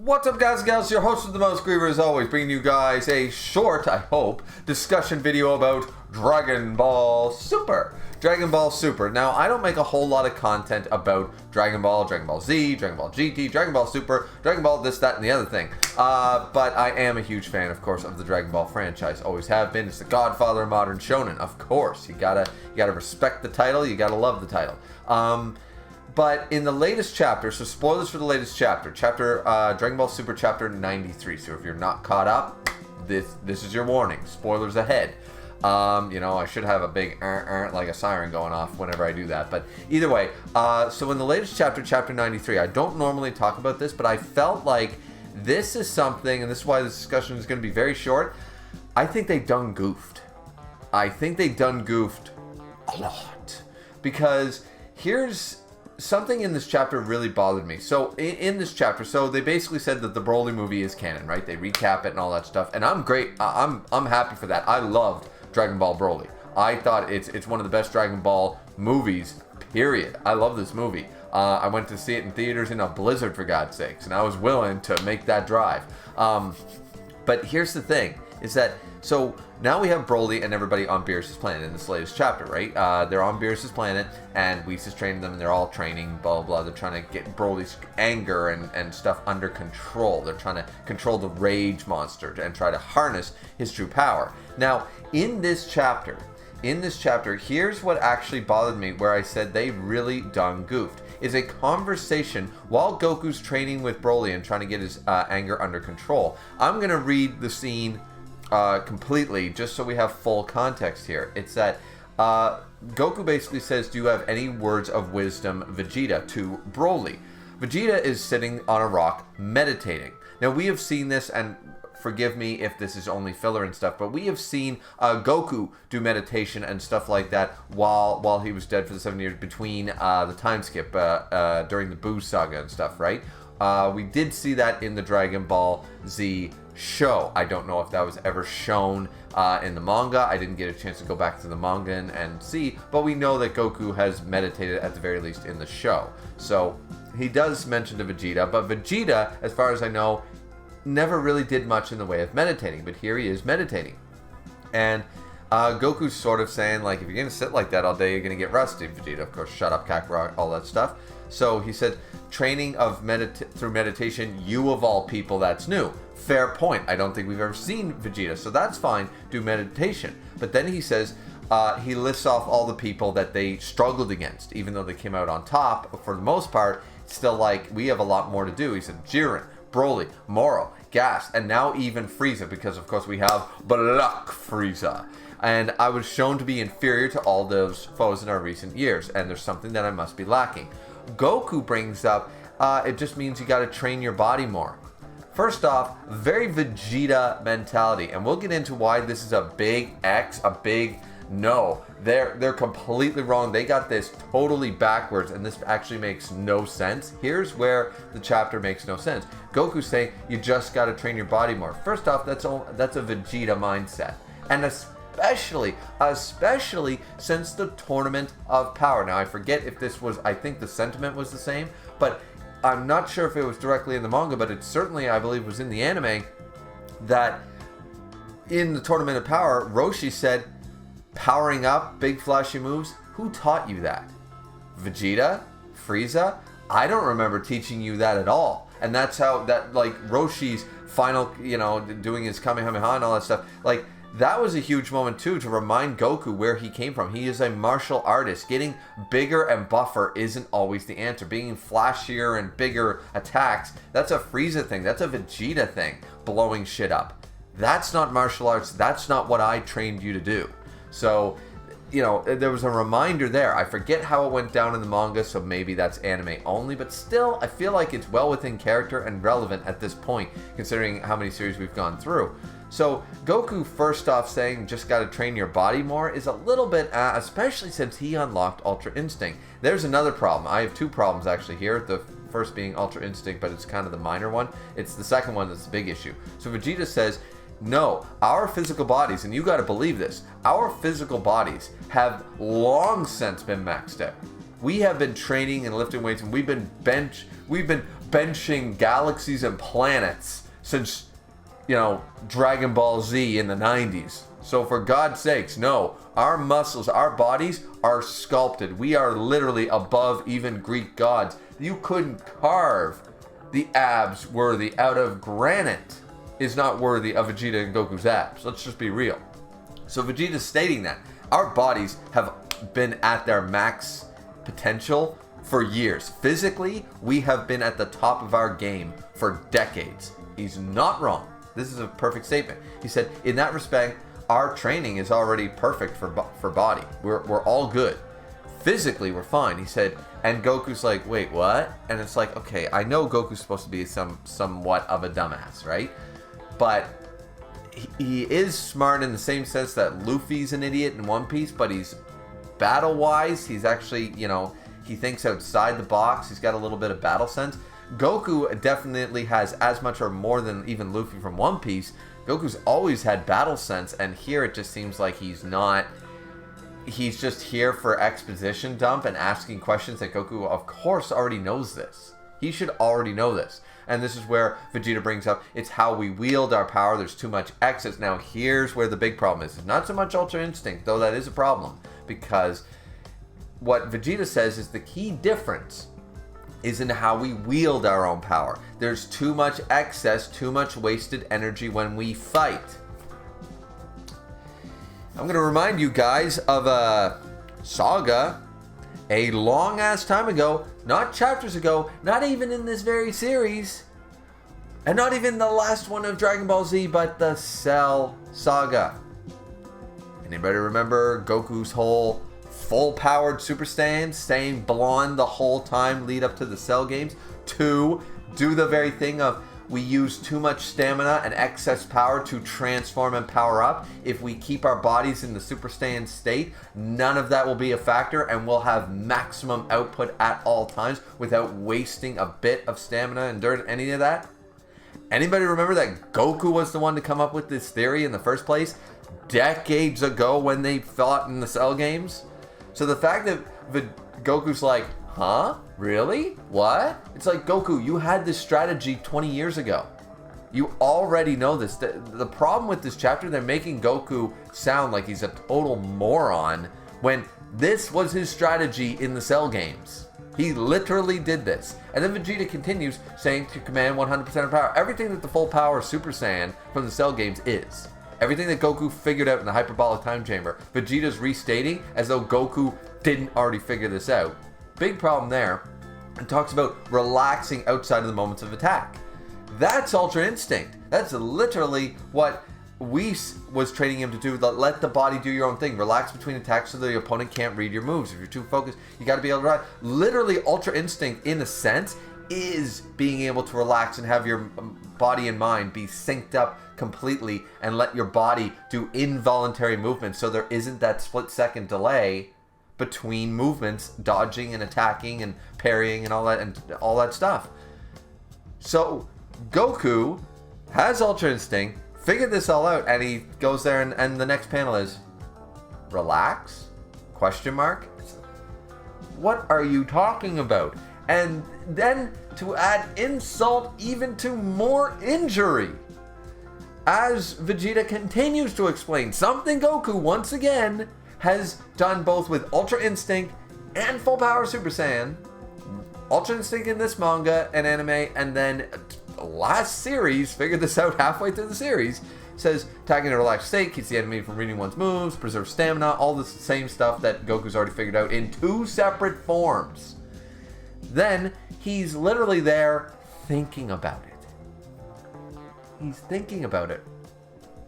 What's up, guys and gals? Your host of the most, Griever, as always, bringing you guys a short, I hope, discussion video about Dragon Ball Super. Dragon Ball Super. Now, I don't make a whole lot of content about Dragon Ball, Dragon Ball Z, Dragon Ball GT, Dragon Ball Super, Dragon Ball this, that, and the other thing. But I am a huge fan, of course, of the Dragon Ball franchise. Always have been. It's the godfather of modern shonen, of course. You gotta respect the title. You gotta love the title. But in the latest chapter, so spoilers for the latest chapter, Dragon Ball Super Chapter 93. So if you're not caught up, this is your warning. Spoilers ahead. I should have a big like a siren going off whenever I do that. But either way, so in the latest chapter, Chapter 93, I don't normally talk about this, but I felt like this is something, and this is why this discussion is going to be very short. I think they done goofed. I think they done goofed a lot. Because here's something in this chapter really bothered me. So in this chapter, so they basically said that the Broly movie is canon, right? They recap it and all that stuff, and I'm great. I'm happy for that. I loved Dragon Ball Broly. I thought it's one of the best Dragon Ball movies, period. I love this movie. I went to see it in theaters in a blizzard, for God's sakes, and I was willing to make that drive. But here's the thing, is that, so now we have Broly and everybody on Beerus' planet in this latest chapter, right? They're on Beerus' planet, and Whis is training them, and they're all training, blah, blah, blah. They're trying to get Broly's anger and stuff under control. They're trying to control the rage monster and try to harness his true power. Now, in this chapter, here's what actually bothered me, where I said they really done goofed, is a conversation while Goku's training with Broly and trying to get his anger under control. I'm going to read the scene completely, just so we have full context here. It's that Goku basically says, "Do you have any words of wisdom, Vegeta?" to Broly. Vegeta is sitting on a rock meditating. Now, we have seen this, and forgive me if this is only filler and stuff, but we have seen Goku do meditation and stuff like that while he was dead for the 7 years between the time skip during the Buu saga and stuff, right? We did see that in the Dragon Ball Z show. I don't know if that was ever shown in the manga. I didn't get a chance to go back to the manga and see, but we know that Goku has meditated at the very least in the show. So he does mention to Vegeta, but Vegeta, as far as I know, never really did much in the way of meditating, but here he is meditating. And Goku's sort of saying, like, if you're going to sit like that all day, you're going to get rusty. Vegeta, of course, shut up, Kakarot, all that stuff. So he said, training of through meditation, you of all people, that's new. Fair point. I don't think we've ever seen Vegeta, so that's fine, do meditation. But then he says, he lists off all the people that they struggled against, even though they came out on top, for the most part, still like, we have a lot more to do. He said, Jiren, Broly, Moro, Gas, and now even Frieza, because of course we have Black Frieza. And I was shown to be inferior to all those foes in our recent years, and there's something that I must be lacking. Goku brings up, it just means you gotta train your body more. First off, very Vegeta mentality, and we'll get into why this is a big X, a big no. They're completely wrong. They got this totally backwards, and this actually makes no sense. Here's where the chapter makes no sense. Goku's saying you just got to train your body more. First off, that's a Vegeta mindset, and especially since the Tournament of Power. Now, I forget if this was, I think the sentiment was the same, but I'm not sure if it was directly in the manga, but it certainly, I believe, was in the anime, that in the Tournament of Power, Roshi said, powering up, big flashy moves, who taught you that? Vegeta? Frieza? I don't remember teaching you that at all. And that's how, that, like, Roshi's final, doing his Kamehameha and all that stuff, like, that was a huge moment too, to remind Goku where he came from. He is a martial artist. Getting bigger and buffer isn't always the answer. Being flashier and bigger attacks, that's a Frieza thing. That's a Vegeta thing. Blowing shit up. That's not martial arts. That's not what I trained you to do. So, there was a reminder there. I forget how it went down in the manga, so maybe that's anime only, but still, I feel like it's well within character and relevant at this point, considering how many series we've gone through. So, Goku, first off, saying just gotta train your body more is a little bit, especially since he unlocked Ultra Instinct. There's another problem. I have two problems actually here. The first being Ultra Instinct, but it's kind of the minor one. It's the second one that's the big issue. So, Vegeta says, no, our physical bodies, and you got to believe this, our physical bodies have long since been maxed out. We have been training and lifting weights, and we've been benching galaxies and planets since, you know, Dragon Ball Z in the 90s. So for God's sakes, no, our muscles, our bodies are sculpted. We are literally above even Greek gods. You couldn't carve the abs worthy out of granite is not worthy of Vegeta and Goku's abs. Let's just be real. So Vegeta's stating that our bodies have been at their max potential for years. Physically, we have been at the top of our game for decades. He's not wrong. This is a perfect statement. He said, in that respect, our training is already perfect for body. We're all good. Physically, we're fine. He said, and Goku's like, wait, what? And it's like, okay, I know Goku's supposed to be somewhat of a dumbass, right? But he is smart in the same sense that Luffy's an idiot in One Piece, but he's battle-wise, he's actually, you know, he thinks outside the box. He's got a little bit of battle sense. Goku definitely has as much or more than even Luffy from One Piece. Goku's always had battle sense, and here it just seems like he's not. He's just here for exposition dump and asking questions that Goku, of course, already knows this. He should already know this. And this is where Vegeta brings up, it's how we wield our power. There's too much excess. Now, here's where the big problem is. It's not so much Ultra Instinct, though that is a problem. Because what Vegeta says is the key difference is in how we wield our own power. There's too much excess, too much wasted energy when we fight. I'm going to remind you guys of a saga a long-ass time ago, not chapters ago, not even in this very series, and not even the last one of Dragon Ball Z, but the Cell Saga. Anybody remember Goku's whole full-powered Super Saiyan, staying blonde the whole time lead up to the Cell games, to do the very thing of we use too much stamina and excess power to transform and power up. If we keep our bodies in the Super Saiyan state, none of that will be a factor, and we'll have maximum output at all times without wasting a bit of stamina and during any of that. Anybody remember that Goku was the one to come up with this theory in the first place decades ago when they fought in the Cell games? So the fact that Goku's like, huh? Really? What? It's like, Goku, you had this strategy 20 years ago. You already know this. The problem with this chapter, they're making Goku sound like he's a total moron when this was his strategy in the Cell games. He literally did this. And then Vegeta continues saying to command 100% of power. Everything that the full power Super Saiyan from the Cell games is. Everything that Goku figured out in the hyperbolic time chamber, Vegeta's restating as though Goku didn't already figure this out. Big problem there. And talks about relaxing outside of the moments of attack. That's Ultra Instinct. That's literally what Whis was training him to do. Let the body do your own thing. Relax between attacks so the opponent can't read your moves. If you're too focused, you got to be able to relax. Literally, Ultra Instinct, in a sense, is being able to relax and have your body and mind be synced up completely and let your body do involuntary movements so there isn't that split-second delay between movements, dodging and attacking and parrying and all that stuff. So Goku has Ultra Instinct, figured this all out, and he goes there and the next panel is relax? Question mark? What are you talking about? And then to add insult even to more injury, as Vegeta continues to explain something Goku once again has done both with Ultra Instinct and Full Power Super Saiyan. Ultra Instinct in this manga and anime, and then last series, figured this out halfway through the series, says attacking in a relaxed state keeps the enemy from reading one's moves, preserves stamina, all the same stuff that Goku's already figured out in two separate forms. Then he's literally there thinking about it. He's thinking about it.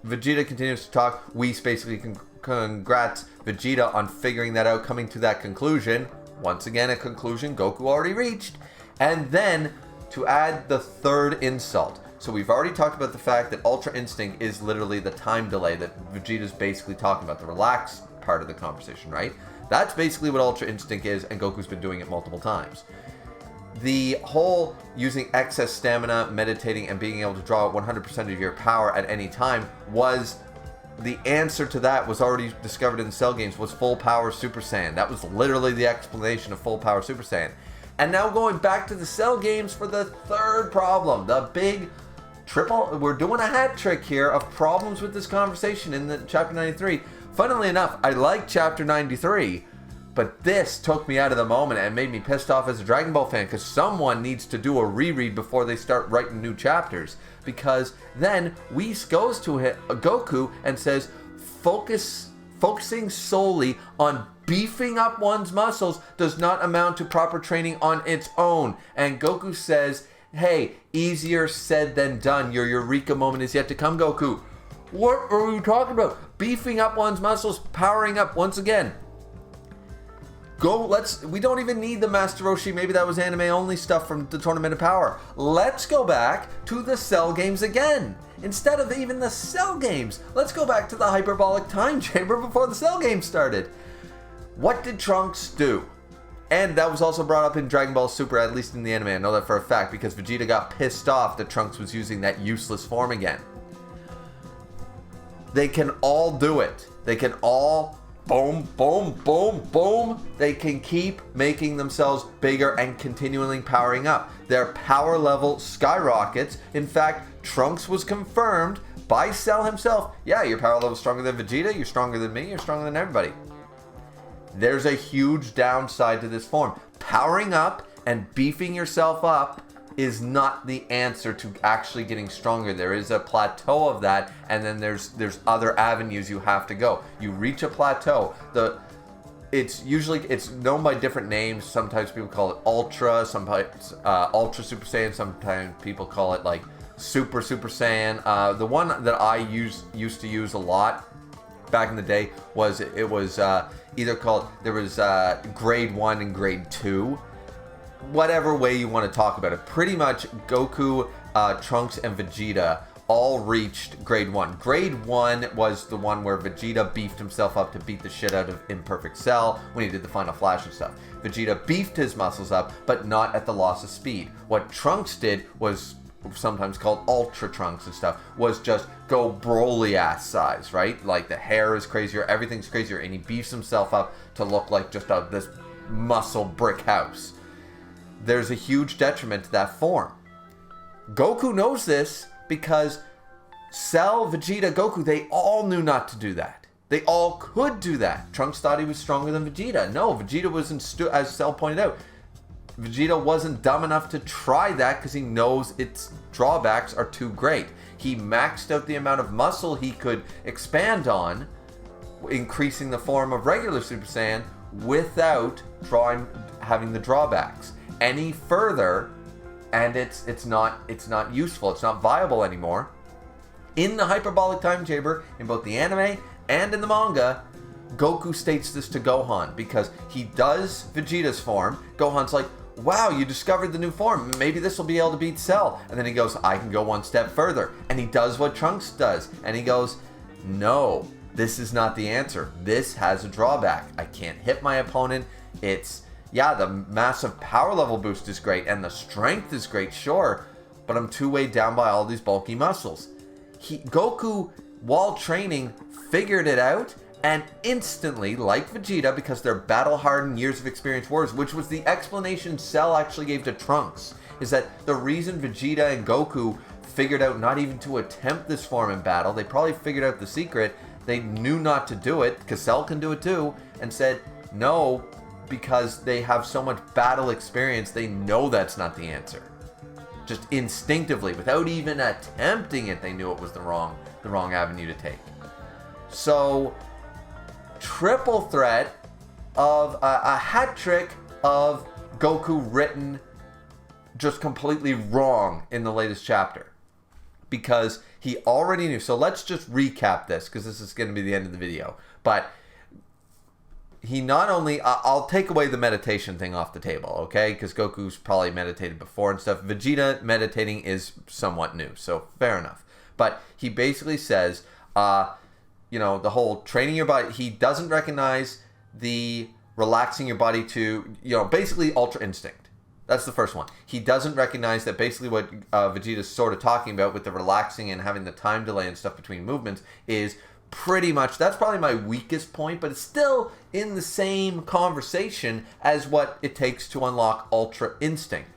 Vegeta continues to talk. Whis basically congrats Vegeta on figuring that out, coming to that conclusion. Once again, a conclusion Goku already reached. And then to add the third insult. So we've already talked about the fact that Ultra Instinct is literally the time delay that Vegeta's basically talking about, the relaxed part of the conversation, right? That's basically what Ultra Instinct is, and Goku's been doing it multiple times. The whole using excess stamina, meditating, and being able to draw 100% of your power at any time was the answer to that was already discovered in the Cell games, was full power Super Saiyan. That was literally the explanation of full power Super Saiyan. And now going back to the Cell games for the third problem, the big triple, we're doing a hat trick here of problems with this conversation in the chapter 93. Funnily enough, I like chapter 93, but this took me out of the moment and made me pissed off as a Dragon Ball fan, because someone needs to do a reread before they start writing new chapters. Because then Whis goes to Goku and says, focusing solely on beefing up one's muscles does not amount to proper training on its own. And Goku says, hey, easier said than done. Your eureka moment is yet to come, Goku. What are you talking about? Beefing up one's muscles, powering up once again. We don't even need the Master Roshi. Maybe that was anime only stuff from the Tournament of Power. Let's go back to the Cell games again. Instead of even the Cell games, let's go back to the hyperbolic time chamber before the Cell games started. What did Trunks do? And that was also brought up in Dragon Ball Super, at least in the anime. I know that for a fact, because Vegeta got pissed off that Trunks was using that useless form again. They can all do it. They can all boom, boom, boom, boom. They can keep making themselves bigger and continually powering up. Their power level skyrockets. In fact, Trunks was confirmed by Cell himself. Yeah, your power level is stronger than Vegeta. You're stronger than me. You're stronger than everybody. There's a huge downside to this form. Powering up and beefing yourself up is not the answer to actually getting stronger. There is a plateau of that, and then there's other avenues you have to go. You reach a plateau. It's known by different names. Sometimes people call it Ultra, sometimes Ultra Super Saiyan, sometimes people call it like Super Saiyan. The one that I used to use a lot back in the day was either called, there was grade 1 and grade 2. Whatever way you want to talk about it. Pretty much Goku, Trunks, and Vegeta all reached grade 1. Grade 1 was the one where Vegeta beefed himself up to beat the shit out of Imperfect Cell when he did the Final Flash and stuff. Vegeta beefed his muscles up, but not at the loss of speed. What Trunks did was, sometimes called Ultra Trunks and stuff, was just go Broly ass size, right? Like the hair is crazier, everything's crazier, and he beefs himself up to look like just this muscle brick house. There's a huge detriment to that form. Goku knows this because Cell, Vegeta, Goku, they all knew not to do that. They all could do that. Trunks thought he was stronger than Vegeta. No, Vegeta wasn't, as Cell pointed out, Vegeta wasn't dumb enough to try that because he knows its drawbacks are too great. He maxed out the amount of muscle he could expand on, increasing the form of regular Super Saiyan without having the drawbacks any further, and it's not useful. It's not viable anymore. In the hyperbolic time chamber, in both the anime and in the manga, Goku states this to Gohan because he does Vegeta's form. Gohan's like, wow, you discovered the new form. Maybe this will be able to beat Cell. And then he goes, I can go one step further. And he does what Trunks does. And he goes, no, this is not the answer. This has a drawback. I can't hit my opponent. Yeah, the massive power level boost is great, and the strength is great, sure, but I'm too weighed down by all these bulky muscles. Goku, while training, figured it out, and instantly, like Vegeta, because they're battle-hardened, years of experience warriors, which was the explanation Cell actually gave to Trunks, is that the reason Vegeta and Goku figured out not even to attempt this form in battle, they probably figured out the secret, they knew not to do it, because Cell can do it too, and said, no, because they have so much battle experience, they know that's not the answer. Just instinctively, without even attempting it, they knew it was the wrong avenue to take. So, triple threat of a hat trick of Goku written just completely wrong in the latest chapter. Because he already knew. So let's just recap this, because this is going to be the end of the video. But he not only, I'll take away the meditation thing off the table, okay? Because Goku's probably meditated before and stuff. Vegeta meditating is somewhat new, so fair enough. But he basically says, the whole training your body, he doesn't recognize the relaxing your body to, basically Ultra Instinct. That's the first one. He doesn't recognize that basically what Vegeta's sort of talking about with the relaxing and having the time delay and stuff between movements is pretty much, that's probably my weakest point, but it's still in the same conversation as what it takes to unlock Ultra Instinct.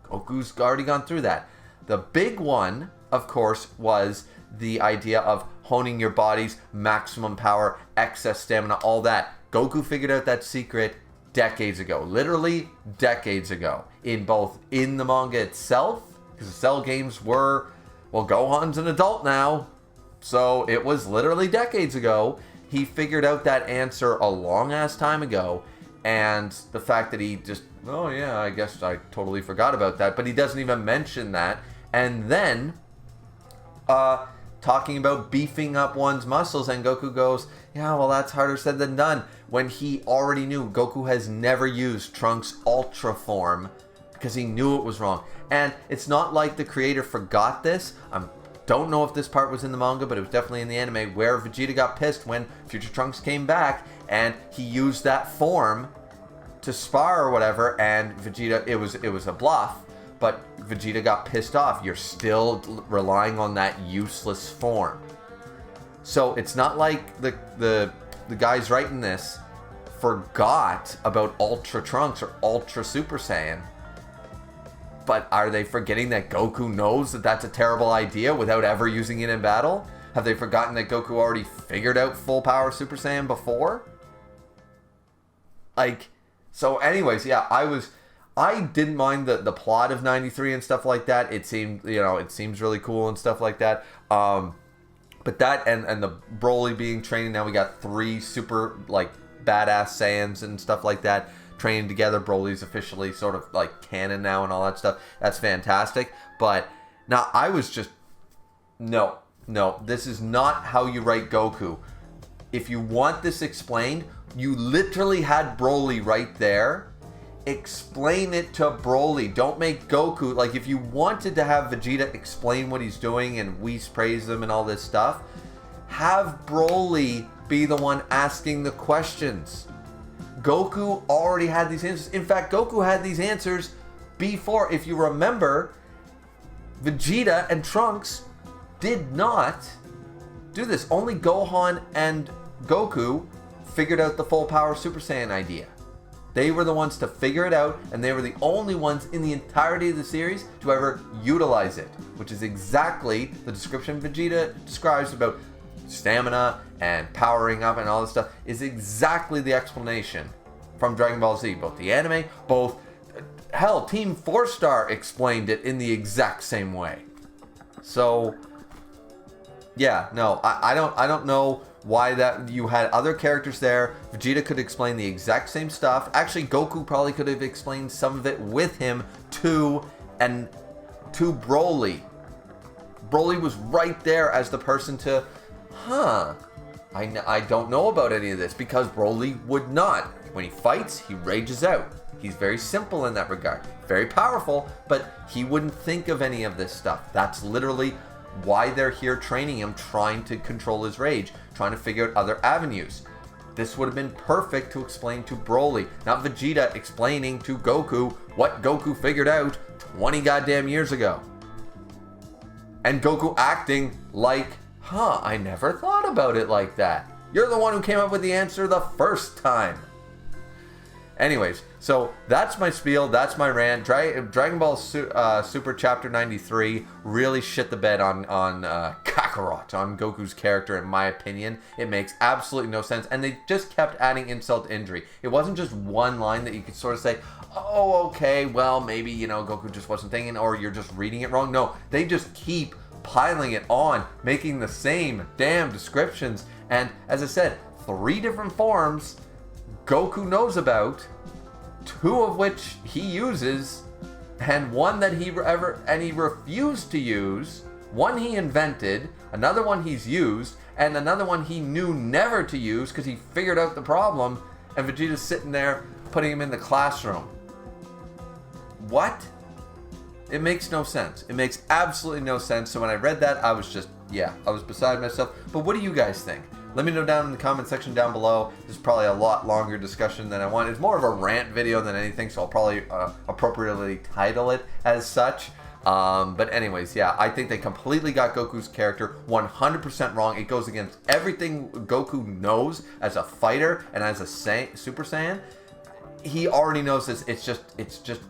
Goku's already gone through that. The big one, of course, was the idea of honing your body's maximum power, excess stamina, all that. Goku figured out that secret decades ago, literally decades ago, in the manga itself, because the Cell games were, well, Gohan's an adult now, so it was literally decades ago. He figured out that answer a long ass time ago, and the fact that he just, oh yeah, I guess I totally forgot about that, but he doesn't even mention that. And then talking about beefing up one's muscles, and Goku goes, yeah, well, that's harder said than done, when he already knew Goku has never used Trunks' Ultra form because he knew it was wrong. And it's not like the creator forgot this. I don't know if this part was in the manga, but it was definitely in the anime, where Vegeta got pissed when Future Trunks came back and he used that form to spar or whatever, and Vegeta, it was a bluff, but Vegeta got pissed off. You're still relying on that useless form. So it's not like the guys writing this forgot about Ultra Trunks or Ultra Super Saiyan. But are they forgetting that Goku knows that that's a terrible idea without ever using it in battle? Have they forgotten that Goku already figured out full power Super Saiyan before? Like, so anyways, yeah, I didn't mind the plot of 93 and stuff like that. It seemed, it seems really cool and stuff like that. But that and the Broly being trained, now we got 3 super, like, badass Saiyans and stuff like that training together. Broly's officially sort of like canon now and all that stuff. That's fantastic. But now I was just, no, this is not how you write Goku. If you want this explained, you literally had Broly right there. Explain it to Broly. Don't make Goku, like, if you wanted to have Vegeta explain what he's doing and Whis praise him and all this stuff, have Broly be the one asking the questions. Goku already had these answers. In fact, Goku had these answers before. If you remember, Vegeta and Trunks did not do this. Only Gohan and Goku figured out the full power Super Saiyan idea. They were the ones to figure it out, and they were the only ones in the entirety of the series to ever utilize it, which is exactly the description Vegeta describes about stamina and powering up and all this stuff, is exactly the explanation from Dragon Ball Z. Both the anime, hell, Team 4-Star explained it in the exact same way. So, yeah, no, I don't know why that you had other characters there. Vegeta could explain the exact same stuff. Actually, Goku probably could have explained some of it with him to Broly. Broly was right there as the person to, I don't know about any of this, because Broly would not. When he fights, he rages out. He's very simple in that regard. Very powerful, but he wouldn't think of any of this stuff. That's literally why they're here training him, trying to control his rage, trying to figure out other avenues. This would have been perfect to explain to Broly, not Vegeta explaining to Goku what Goku figured out 20 goddamn years ago. And Goku acting like, I never thought about it like that. You're the one who came up with the answer the first time. Anyways, so that's my spiel, that's my rant. Dragon Ball Super Chapter 93 really shit the bed on Kakarot, on Goku's character, in my opinion. It makes absolutely no sense, and they just kept adding insult to injury. It wasn't just one line that you could sort of say, oh, okay, well, maybe, Goku just wasn't thinking, or you're just reading it wrong. No, they just keep piling it on, making the same damn descriptions. And as I said, 3 different forms Goku knows about, 2 of which he uses, and 1 that he refused to use. 1 he invented, another one he's used, and another one he knew never to use because he figured out the problem, and Vegeta's sitting there putting him in the classroom. What? It makes no sense. It makes absolutely no sense. So when I read that, I was just, I was beside myself. But what do you guys think? Let me know down in the comment section down below. This is probably a lot longer discussion than I want. It's more of a rant video than anything, so I'll probably appropriately title it as such. But anyways, yeah, I think they completely got Goku's character 100% wrong. It goes against everything Goku knows as a fighter and as a Super Saiyan. He already knows this. It's just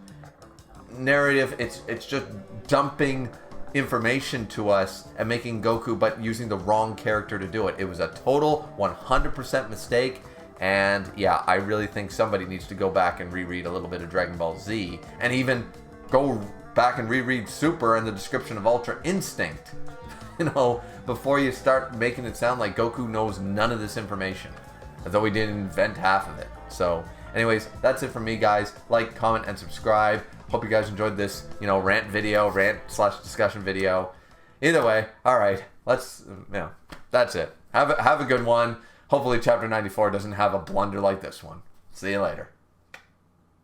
narrative. It's just dumping information to us and making Goku, but using the wrong character to do it. It was a total 100% mistake. And yeah, I really think somebody needs to go back and reread a little bit of Dragon Ball Z, and even go back and reread Super and the description of Ultra Instinct, you know, before you start making it sound like Goku knows none of this information, as though he didn't invent half of it. So anyways, that's it from me, guys. Like, comment, and subscribe. Hope you guys enjoyed this, you know, rant / discussion video. Either way, all right, let's, you know, that's it. Have a good one. Hopefully chapter 94 doesn't have a blunder like this one. See you later.